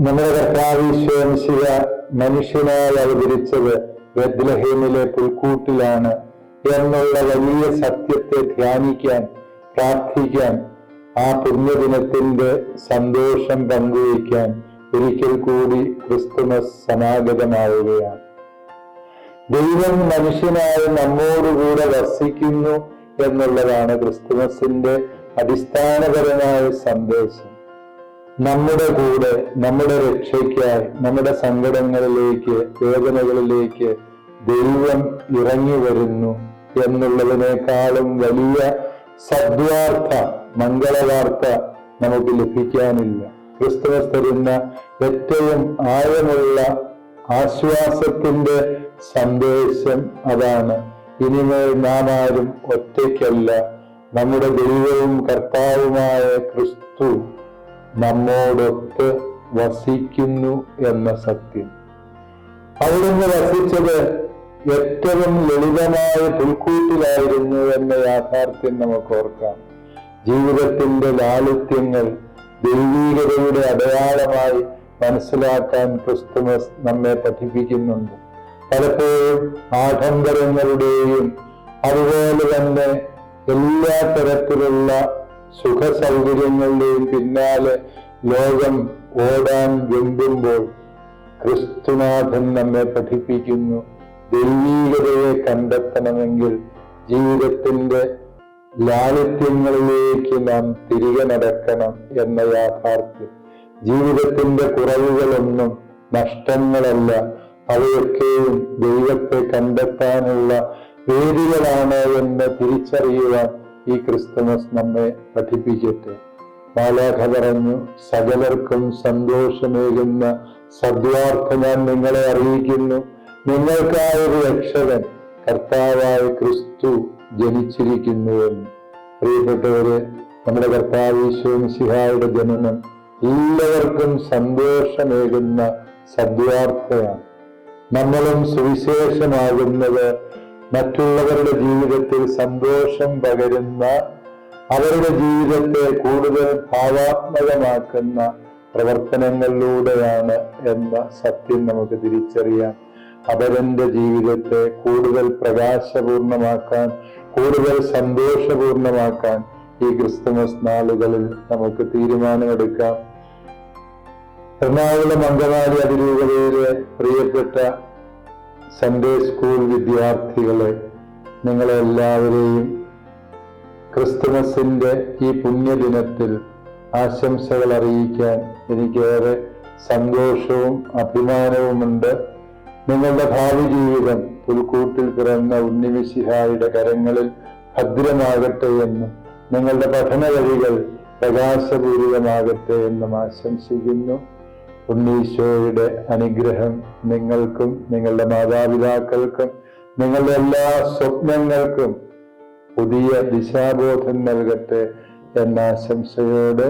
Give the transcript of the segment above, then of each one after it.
നമ്മുടെ കർത്താവ് മനുഷ്യനായി അവതരിച്ചത് ബെത്ലഹേമിലെ പുൽക്കൂട്ടിലാണ് എന്നുള്ള വലിയ സത്യത്തെ ധ്യാനിക്കാൻ, പ്രാർത്ഥിക്കാൻ, ആ പുണ്യദിനത്തിന്റെ സന്തോഷം പങ്കുവയ്ക്കാൻ ഒരിക്കൽ കൂടി ക്രിസ്തുമസ് സമാഗതമാവുകയാണ്. ദൈവം മനുഷ്യനായി നമ്മോടുകൂടെ വസിക്കുന്നു എന്നുള്ളതാണ് ക്രിസ്തുമസിന്റെ അടിസ്ഥാനപരമായ സന്ദേശം. നമ്മുടെ കൂടെ, നമ്മുടെ രക്ഷയ്ക്കായി, നമ്മുടെ സങ്കടങ്ങളിലേക്ക്, വേദനകളിലേക്ക് ദൈവം ഇറങ്ങി വരുന്നു എന്നുള്ളതിനേക്കാളും വലിയ സദ്വാർത്ത, മംഗളവാർത്ത നമുക്ക് ലഭിക്കാനില്ല. ക്രിസ്തുമസ് തരുന്ന ഏറ്റവും ആഴമുള്ള ആശ്വാസത്തിന്റെ സന്ദേശം അതാണ്. ഇനിമേൽ നാം ആരും ഒറ്റയ്ക്കല്ല, നമ്മുടെ ദൈവവും കർത്താവുമായ ക്രിസ്തു നമ്മോടൊത്ത് വസിക്കുന്നു എന്ന സത്യം. അവിടുന്ന് വസിച്ചത് ഏറ്റവും ലളിതമായ പുൽക്കൂട്ടിലായിരുന്നു എന്ന യാഥാർത്ഥ്യം നമുക്ക് ഓർക്കാം. ജീവിതത്തിന്റെ ലാളിത്യങ്ങൾ ദൈവീകതയുടെ അടയാളമായി മനസ്സിലാക്കാൻ ക്രിസ്തുമസ് നമ്മെ പഠിപ്പിക്കുന്നുണ്ട്. പലപ്പോഴും ആഡംബരങ്ങളുടെയും അതുപോലെ തന്നെ എല്ലാ തരത്തിലുള്ള സുഖ സൗകര്യങ്ങളുടെയും പിന്നാലെ ലോകം ഓടാൻ വെമ്പുമ്പോൾ ക്രിസ്തുനാഥൻ നമ്മെ പഠിപ്പിക്കുന്നു, ദൈവീകതയെ കണ്ടെത്തണമെങ്കിൽ ജീവിതത്തിന്റെ ലാളിത്യങ്ങളിലേക്ക് നാം തിരികെ നടക്കണം എന്ന യാഥാർത്ഥ്യം. ജീവിതത്തിന്റെ കുറവുകളൊന്നും നഷ്ടങ്ങളല്ല, അവയൊക്കെയും ദൈവത്തെ കണ്ടെത്താനുള്ള വേദികളാണ് എന്ന് തിരിച്ചറിയുവാൻ ഈ ക്രിസ്തുമസ് നമ്മെ പഠിപ്പിക്കട്ടെ. മാലാഖ പറഞ്ഞു, സകലർക്കും സന്തോഷമേകുന്ന സദ്വാർത്ത ഞാൻ നിങ്ങളെ അറിയിക്കുന്നു, നിങ്ങൾക്കായൊരു രക്ഷകൻ കർത്താവായ ക്രിസ്തു ജനിച്ചിരിക്കുന്നുവെന്ന്. പ്രിയപ്പെട്ടവരെ, നമ്മുടെ കർത്താവ് ഈശോ മിശിഹായുടെ ജനനം എല്ലാവർക്കും സന്തോഷമേകുന്ന സദ്വാർത്തയാണ്. നമ്മളും സുവിശേഷമാകുന്നത് മറ്റുള്ളവരുടെ ജീവിതത്തിൽ സന്തോഷം പകരുന്ന, അവരുടെ ജീവിതത്തെ കൂടുതൽ ഭാവാത്മകമാക്കുന്ന പ്രവർത്തനങ്ങളിലൂടെയാണ് എന്ന സത്യം നമുക്ക് തിരിച്ചറിയാം. അവരന്റെ ജീവിതത്തെ കൂടുതൽ പ്രകാശപൂർണമാക്കാൻ, കൂടുതൽ സന്തോഷപൂർണമാക്കാൻ ഈ ക്രിസ്തുമസ് നാളുകളിൽ നമുക്ക് തീരുമാനമെടുക്കാം. എറണാകുളം അങ്കമാലി അതിരൂപതയിലെ പ്രിയപ്പെട്ട സൺഡേ സ്കൂൾ വിദ്യാർത്ഥികളെ, നിങ്ങളെല്ലാവരെയും ക്രിസ്തുമസിന്റെ ഈ പുണ്യദിനത്തിൽ ആശംസകൾ അറിയിക്കാൻ എനിക്കേറെ സന്തോഷവും അഭിമാനവുമുണ്ട്. നിങ്ങളുടെ ഭാവി ജീവിതം പുൽക്കൂട്ടിൽ പിറന്ന ഉണ്ണിമിശിഹായുടെ കരങ്ങളിൽ ഭദ്രമാകട്ടെ എന്നും നിങ്ങളുടെ പഠന വഴികൾ പ്രകാശപൂരിതമാകട്ടെ എന്നും ആശംസിക്കുന്നു. ഉണ്ണീശോയുടെ അനുഗ്രഹം നിങ്ങൾക്കും നിങ്ങളുടെ മാതാപിതാക്കൾക്കും നിങ്ങളുടെ എല്ലാ സ്വപ്നങ്ങൾക്കും പുതിയ ദിശാബോധം നൽകട്ടെ എന്ന ആശംസയോടെ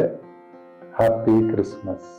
ഹാപ്പി ക്രിസ്മസ്.